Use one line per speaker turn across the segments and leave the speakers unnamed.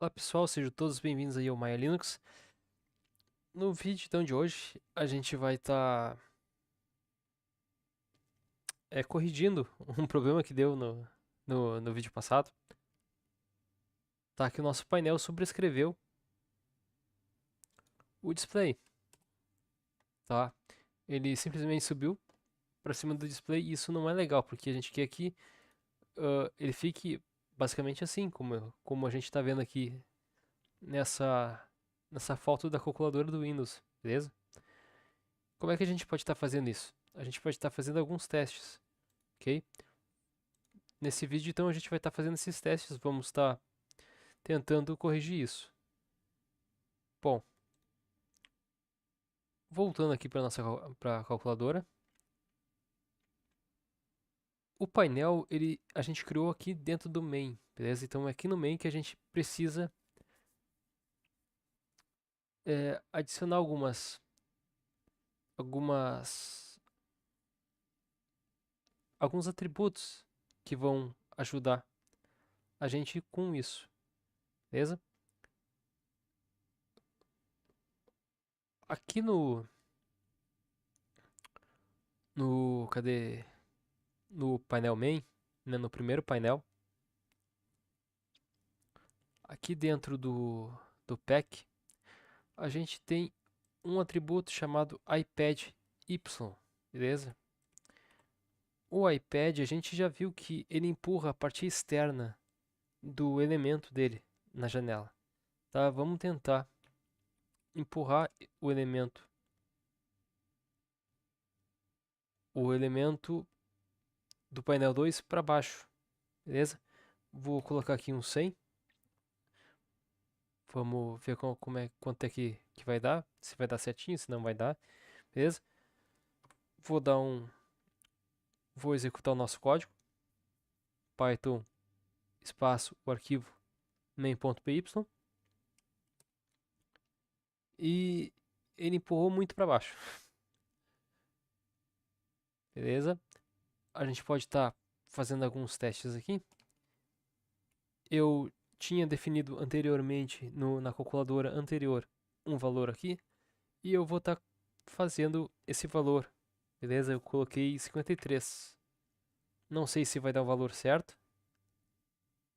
Olá pessoal, sejam todos bem-vindos aí ao Maya Linux. No vídeo então de hoje a gente vai estar corrigindo um problema que deu no vídeo passado. Tá, que o nosso painel sobrescreveu o display, tá? Ele simplesmente subiu para cima do display e isso não é legal, porque a gente quer que ele fique basicamente assim, como a gente está vendo aqui nessa, nessa foto da calculadora do Windows, beleza? Como é que a gente pode estar fazendo isso? A gente pode estar fazendo alguns testes, ok? Nesse vídeo, então, a gente vai estar fazendo esses testes, vamos estar tentando corrigir isso. Bom, voltando aqui para nossa calculadora, o painel a gente criou aqui dentro do main, beleza? Então é aqui no main que a gente precisa adicionar algumas, alguns atributos que vão ajudar a gente com isso, beleza? Aqui cadê? No painel main, né, no primeiro painel, aqui dentro do pack, a gente tem um atributo chamado iPad Y, beleza? O iPad a gente já viu que ele empurra a parte externa do elemento dele na janela, tá? Vamos tentar empurrar o elemento do painel 2 para baixo, beleza? Vou colocar aqui um 100. Vamos ver quanto é que vai dar, se vai dar certinho, se não vai dar, beleza? Vou dar um, vou executar o nosso código, Python espaço o arquivo main.py e ele empurrou muito para baixo, beleza? A gente pode estar fazendo alguns testes aqui. Eu tinha definido anteriormente na calculadora anterior um valor aqui e eu vou estar fazendo esse valor, beleza? Eu coloquei 53. Não sei se vai dar o valor certo,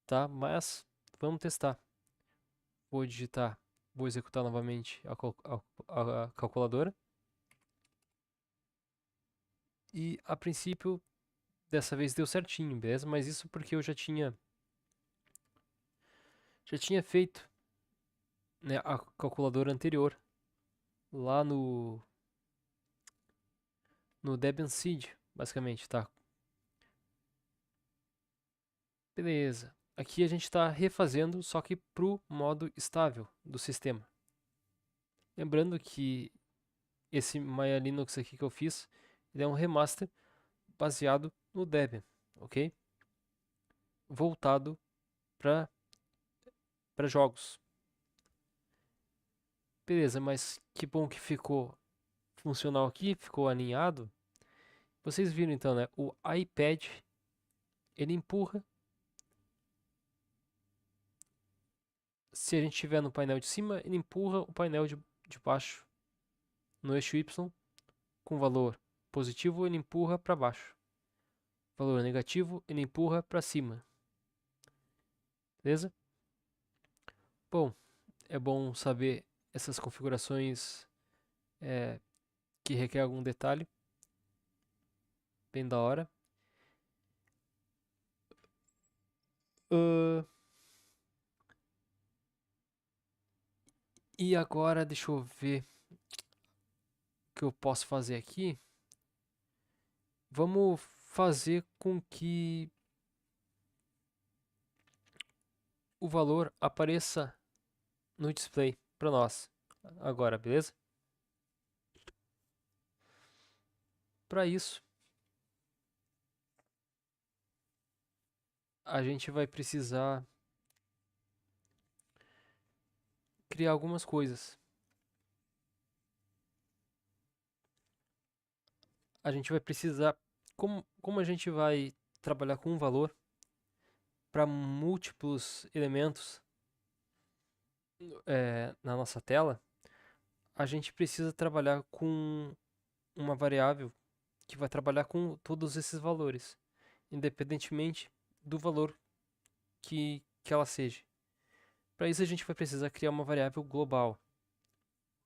tá? Mas vamos testar. Vou digitar, vou executar novamente a calculadora. E a princípio, dessa vez deu certinho, beleza? Mas isso porque eu já tinha feito, né, a calculadora anterior lá no Debian Seed, basicamente, tá? Beleza. Aqui a gente está refazendo, só que pro modo estável do sistema. Lembrando que esse Maya Linux aqui que eu fiz, ele é um remaster baseado no Debian, ok? Voltado para jogos. Beleza, mas que bom que ficou funcional aqui, ficou alinhado. Vocês viram então, né? O iPad ele empurra. Se a gente estiver no painel de cima, ele empurra o painel de baixo no eixo Y com valor positivo, ele empurra para baixo. Valor negativo, ele empurra para cima. Beleza? Bom, é bom saber essas configurações que requer algum detalhe. Bem da hora. Uh, e agora, deixa eu ver o que eu posso fazer aqui. Vamos fazer com que o valor apareça no display para nós agora, beleza? Para isso, a gente vai precisar criar algumas coisas. A gente vai precisar, como a gente vai trabalhar com um valor para múltiplos elementos, na nossa tela, a gente precisa trabalhar com uma variável que vai trabalhar com todos esses valores, independentemente do valor que ela seja. Para isso a gente vai precisar criar uma variável global,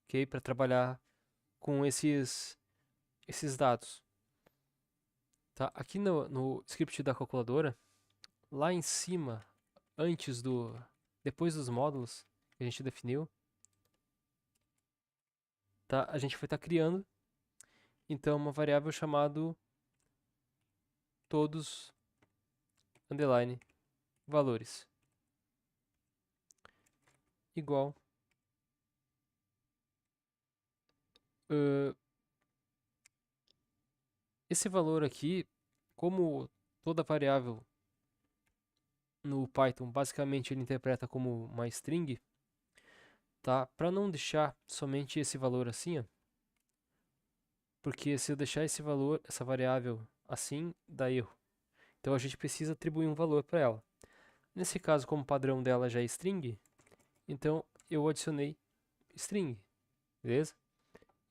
ok? Para trabalhar com esses dados. Tá? Aqui no script da calculadora, lá em cima, depois dos módulos que a gente definiu, tá? A gente vai estar criando então uma variável chamada todos underline valores igual esse valor aqui, como toda variável no Python basicamente ele interpreta como uma string, tá? Para não deixar somente esse valor assim, ó, porque se eu deixar esse valor, essa variável assim, dá erro. Então a gente precisa atribuir um valor para ela. Nesse caso, como o padrão dela já é string, então eu adicionei string, beleza?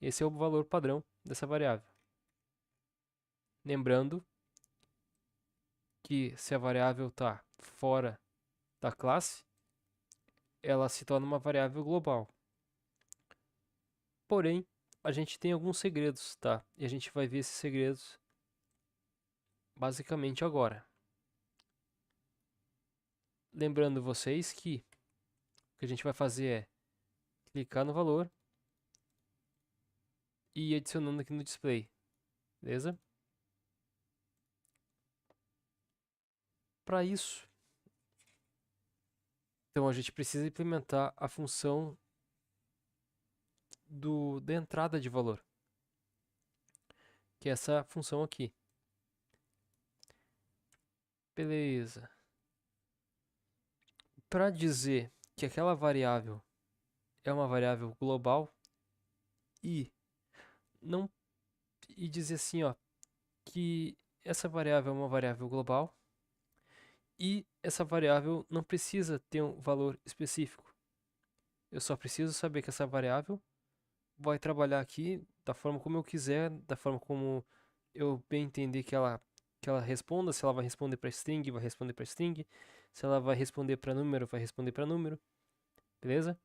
Esse é o valor padrão dessa variável. Lembrando que se a variável está fora da classe, ela se torna uma variável global. Porém, a gente tem alguns segredos, tá? E a gente vai ver esses segredos basicamente agora. Lembrando vocês que o que a gente vai fazer é clicar no valor e ir adicionando aqui no display, beleza? Para isso, então a gente precisa implementar a função da entrada de valor, que é essa função aqui. Beleza. Para dizer que aquela variável é uma variável global e não e dizer assim, ó, que essa variável é uma variável global e essa variável não precisa ter um valor específico. Eu só preciso saber que essa variável vai trabalhar aqui da forma como eu quiser, da forma como eu bem entender que ela responda. Se ela vai responder para string, vai responder para string. Se ela vai responder para número, vai responder para número. Beleza?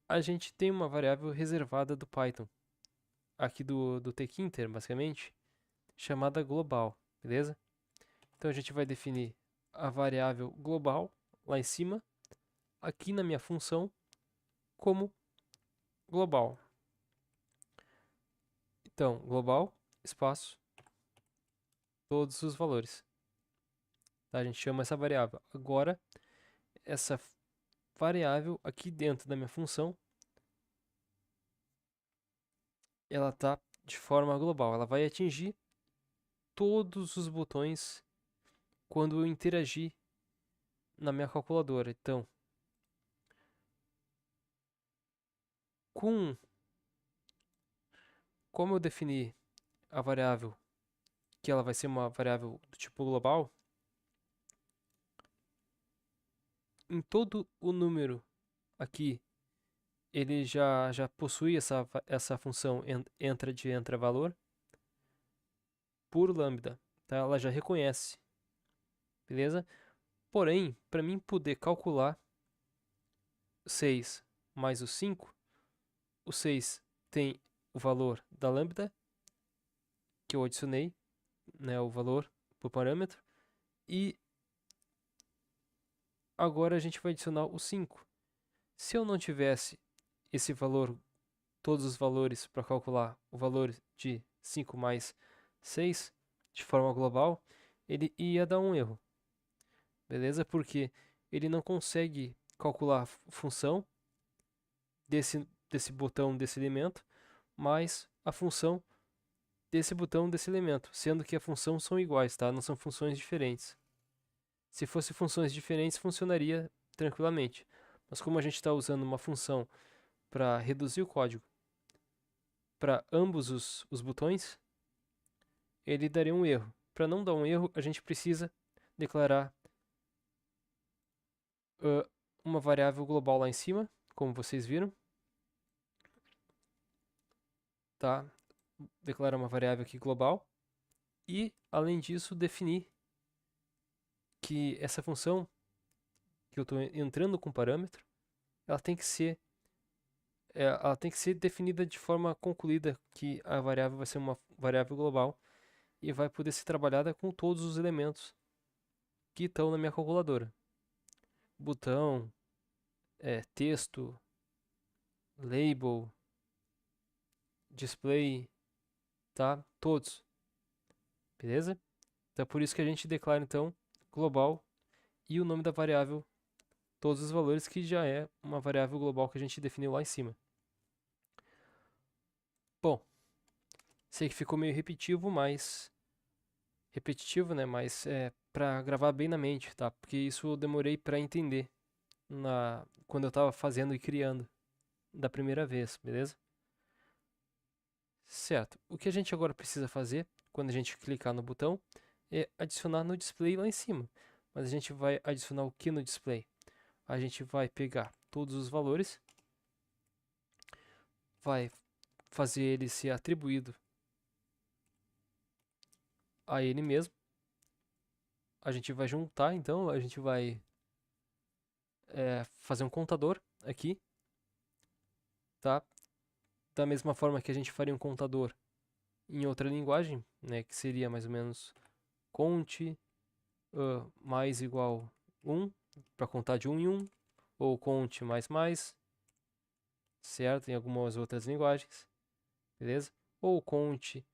A gente tem uma variável reservada do Python, aqui do tkinter, basicamente, chamada global, beleza? Então a gente vai definir a variável global lá em cima, aqui na minha função, como global. Então, global, espaço, todos os valores. Tá? A gente chama essa variável. Agora, essa variável aqui dentro da minha função, ela está de forma global. Ela vai atingir todos os botões quando eu interagir na minha calculadora. Então, como eu defini a variável que ela vai ser uma variável do tipo global, em todo o número aqui ele já possui essa função entra valor por lambda, tá? Ela já reconhece, beleza? Porém, para mim poder calcular 6 mais o 5, o 6 tem o valor da lambda que eu adicionei, né, o valor por parâmetro, e agora a gente vai adicionar o 5. Se eu não tivesse esse valor, todos os valores para calcular o valor de 5 mais 6 de forma global, ele ia dar um erro, beleza? Porque ele não consegue calcular a função desse botão desse elemento mais a função desse botão desse elemento, sendo que a função são iguais, tá? Não são funções diferentes. Se fossem funções diferentes, funcionaria tranquilamente. Mas como a gente está usando uma função para reduzir o código para ambos os botões, ele daria um erro. Para não dar um erro, a gente precisa declarar uma variável global lá em cima, como vocês viram, tá? Declarar uma variável aqui global e, além disso, definir que essa função que eu estou entrando com parâmetro, ela tem que ser definida de forma concluída, que a variável vai ser uma variável global e vai poder ser trabalhada com todos os elementos que estão na minha calculadora. Botão, texto, label, display, tá? Todos, beleza? Então é por isso que a gente declara então global e o nome da variável, todos os valores, que já é uma variável global que a gente definiu lá em cima. Bom, sei que ficou meio repetitivo, né? Mas é para gravar bem na mente, tá? Porque isso eu demorei para entender quando eu estava fazendo e criando da primeira vez, beleza? Certo. O que a gente agora precisa fazer, quando a gente clicar no botão, é adicionar no display lá em cima. Mas a gente vai adicionar o que no display? A gente vai pegar todos os valores, vai fazer ele ser atribuído a ele mesmo. A gente vai juntar, então, a gente vai fazer um contador aqui, tá? Da mesma forma que a gente faria um contador em outra linguagem, né? Que seria mais ou menos cont mais igual 1, para contar de 1 em 1, ou cont mais, certo? Em algumas outras linguagens, beleza? Ou cont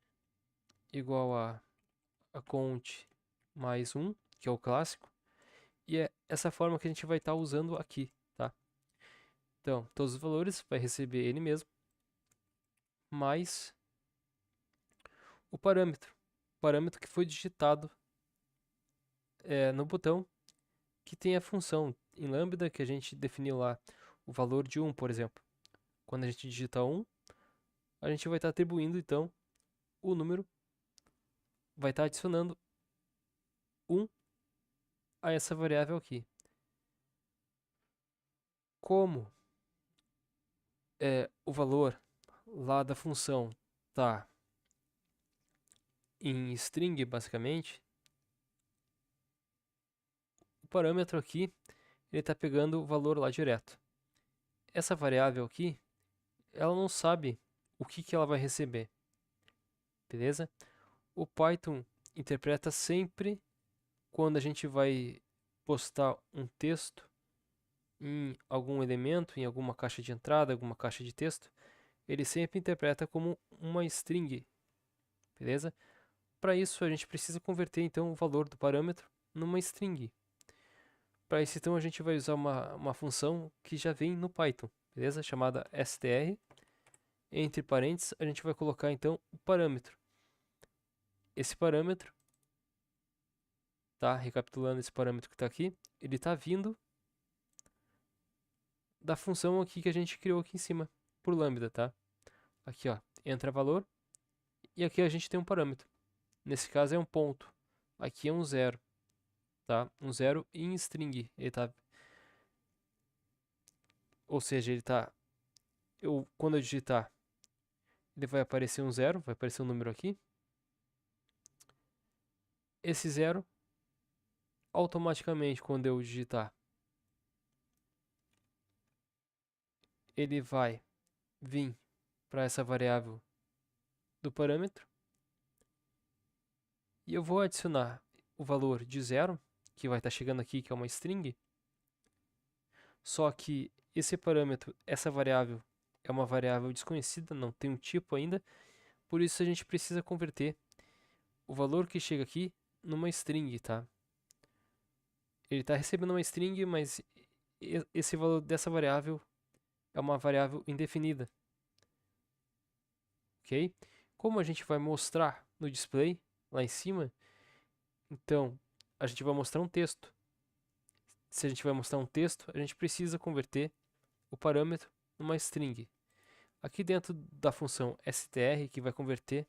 igual a cont mais 1, que é o clássico, e é essa forma que a gente vai estar usando aqui, tá? Então, todos os valores vai receber ele mesmo, mais o parâmetro que foi digitado no botão, que tem a função em lambda que a gente definiu lá, o valor de 1, por exemplo. Quando a gente digita 1, a gente vai estar atribuindo então o número, vai estar adicionando 1 a essa variável aqui. Como o valor lá da função está em string, basicamente, o parâmetro aqui ele está pegando o valor lá direto. Essa variável aqui, ela não sabe o que ela vai receber, beleza? O Python interpreta sempre quando a gente vai postar um texto em algum elemento, em alguma caixa de entrada, alguma caixa de texto, ele sempre interpreta como uma string, beleza? Para isso a gente precisa converter então o valor do parâmetro numa string. Para isso então a gente vai usar uma função que já vem no Python, beleza? Chamada str. Entre parênteses a gente vai colocar então o parâmetro. Esse parâmetro, tá? Recapitulando, esse parâmetro que está aqui, ele está vindo da função aqui que a gente criou aqui em cima, por lambda, tá? Aqui, ó, entra valor, e aqui a gente tem um parâmetro. Nesse caso é um ponto, aqui é um zero, tá? Um zero em string, ele tá, ou seja, ele tá, quando eu digitar, ele vai aparecer um zero, vai aparecer um número aqui. Esse zero, automaticamente, quando eu digitar, ele vai vir para essa variável do parâmetro, e eu vou adicionar o valor de zero, que vai estar chegando aqui, que é uma string. Só que esse parâmetro, essa variável, é uma variável desconhecida, não tem um tipo ainda, por isso a gente precisa converter o valor que chega aqui numa string, tá? Ele está recebendo uma string, mas esse valor dessa variável é uma variável indefinida, ok? Como a gente vai mostrar no display lá em cima, então a gente vai mostrar um texto. Se a gente vai mostrar um texto, a gente precisa converter o parâmetro numa string. Aqui dentro da função str, que vai converter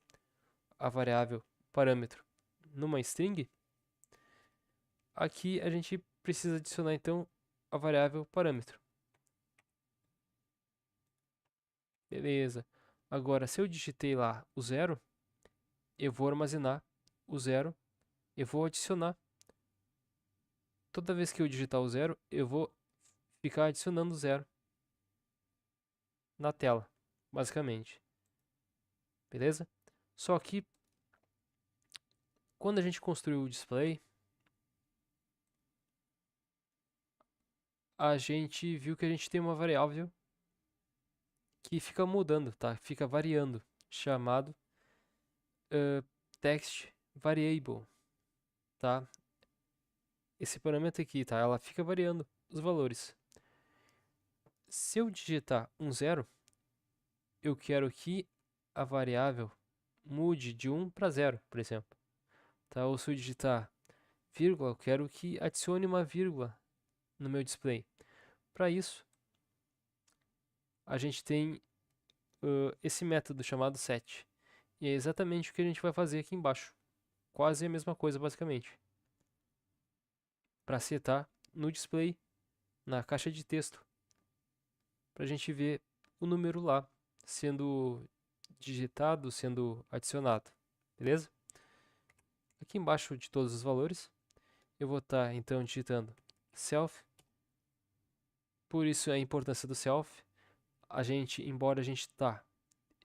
a variável parâmetro numa string, aqui a gente precisa adicionar então a variável parâmetro. Beleza. Agora, se eu digitei lá o 0, eu vou armazenar o 0, eu vou adicionar. Toda vez que eu digitar o 0, eu vou ficar adicionando 0 na tela, basicamente. Beleza? Só que quando a gente construiu o display, a gente viu que a gente tem uma variável que fica mudando, tá? Fica variando, chamado text variable, tá? Esse parâmetro aqui, tá? Ela fica variando os valores. Se eu digitar um 0, eu quero que a variável mude de 1 para 0, por exemplo. Tá? Ou se eu digitar vírgula, eu quero que adicione uma vírgula no meu display. Para isso, a gente tem esse método chamado set. E é exatamente o que a gente vai fazer aqui embaixo. Quase a mesma coisa, basicamente. Para setar no display, na caixa de texto, para a gente ver o número lá sendo digitado, sendo adicionado. Beleza? Aqui embaixo de todos os valores, eu vou estar então digitando self. Por isso a importância do self. A gente, embora a gente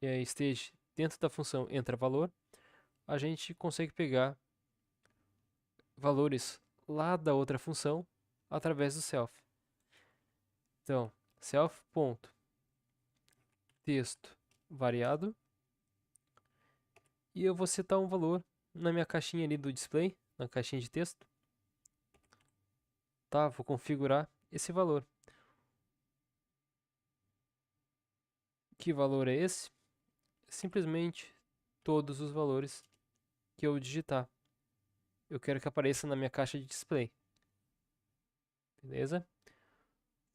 esteja dentro da função entra valor, a gente consegue pegar valores lá da outra função através do self. Então, self.texto variado, e eu vou setar um valor na minha caixinha ali do display, na caixinha de texto. Tá, vou configurar esse valor. Que valor é esse? Simplesmente todos os valores que eu digitar. Eu quero que apareça na minha caixa de display. Beleza?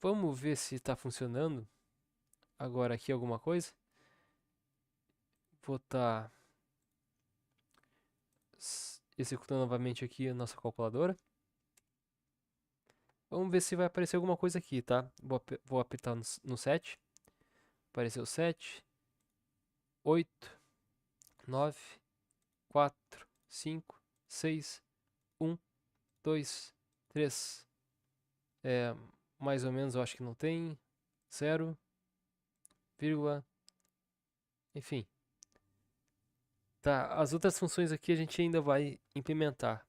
Vamos ver se está funcionando agora aqui alguma coisa. Vou estar executando novamente aqui a nossa calculadora. Vamos ver se vai aparecer alguma coisa aqui, tá? Vou apertar no 7. Apareceu 7, 8, 9, 4, 5, 6, 1, 2, 3. Mais ou menos eu acho que não tem. 0, vírgula. Enfim. Tá, as outras funções aqui a gente ainda vai implementar.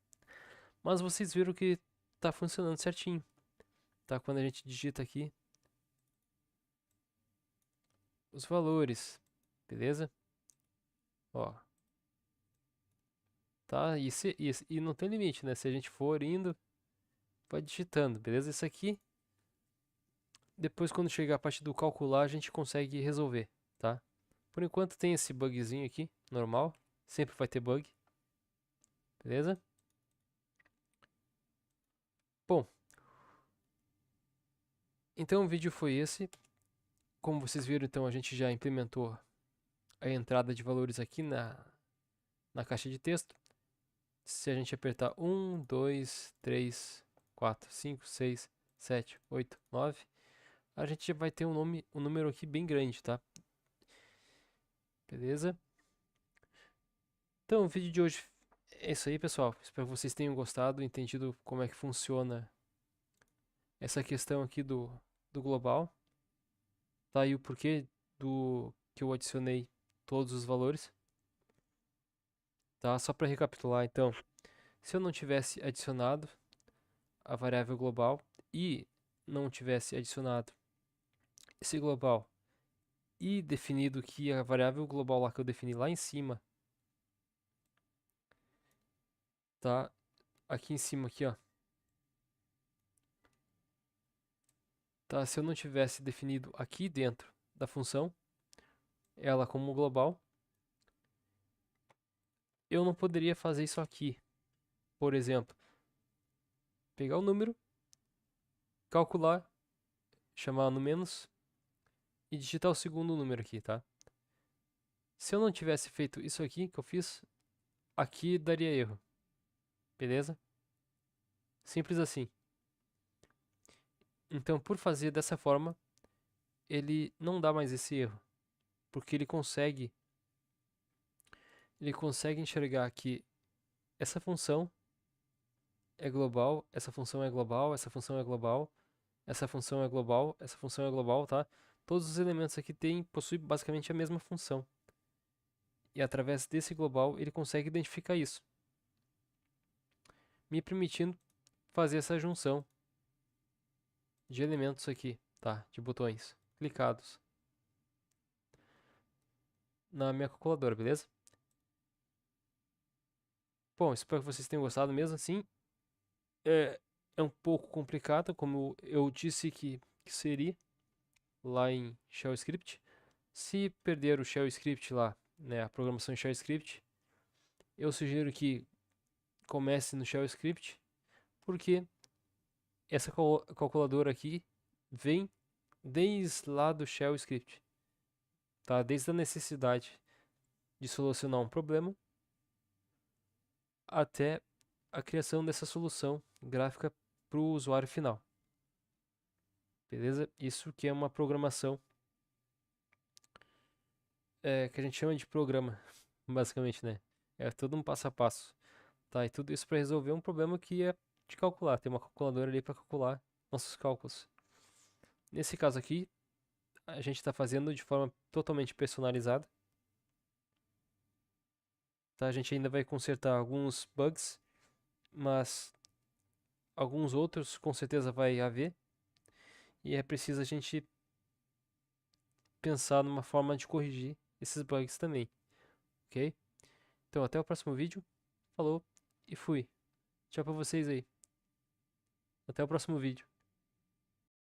Mas vocês viram que tá funcionando certinho. Tá? Quando a gente digita aqui os valores. Beleza? Ó. Tá? E não tem limite, né? Se a gente for indo, vai digitando, beleza? Isso aqui, depois quando chegar a parte do calcular, a gente consegue resolver, tá? Por enquanto tem esse bugzinho aqui, normal. Sempre vai ter bug. Beleza? Bom, então o vídeo foi esse. Como vocês viram, então a gente já implementou a entrada de valores aqui na caixa de texto. Se a gente apertar 1, 2, 3, 4, 5, 6, 7, 8, 9, a gente já vai ter um número aqui bem grande, tá? Beleza? Então, o vídeo de hoje é isso aí, pessoal. Espero que vocês tenham gostado, entendido como é que funciona essa questão aqui do global. Tá aí o porquê do que eu adicionei todos os valores. Tá? Só para recapitular, então, se eu não tivesse adicionado a variável global e não tivesse adicionado esse global e definido que a variável global lá que eu defini lá em cima, tá? Aqui em cima aqui, ó. Tá? Se eu não tivesse definido aqui dentro da função ela como global, eu não poderia fazer isso aqui. Por exemplo, pegar o número, calcular, chamar no menos e digitar o segundo número aqui, tá? Se eu não tivesse feito isso aqui que eu fiz, aqui daria erro. Beleza? Simples assim. Então, por fazer dessa forma, ele não dá mais esse erro, porque ele consegue enxergar que essa função é global, essa função é global, essa função é global, essa função é global, essa função é global, tá? Todos os elementos aqui possuem basicamente a mesma função. E através desse global ele consegue identificar isso, me permitindo fazer essa junção de elementos aqui, tá? De botões clicados na minha calculadora, beleza? Bom, espero que vocês tenham gostado mesmo assim. É um pouco complicado, como eu disse que seria lá em Shell Script. Se perder o Shell Script lá, né, a programação em Shell Script, eu sugiro que comece no Shell Script, porque essa calculadora aqui vem desde lá do Shell Script, tá? Desde a necessidade de solucionar um problema até a criação dessa solução gráfica para o usuário final, beleza? Isso que é uma programação que a gente chama de programa, basicamente, né? É todo um passo a passo, tá? E tudo isso para resolver um problema que é de calcular. Tem uma calculadora ali para calcular nossos cálculos. Nesse caso aqui, a gente está fazendo de forma totalmente personalizada, tá? A gente ainda vai consertar alguns bugs, mas alguns outros com certeza vai haver. E é preciso a gente pensar numa forma de corrigir esses bugs também, ok? Então até o próximo vídeo. Falou e fui. Tchau pra vocês aí. Até o próximo vídeo.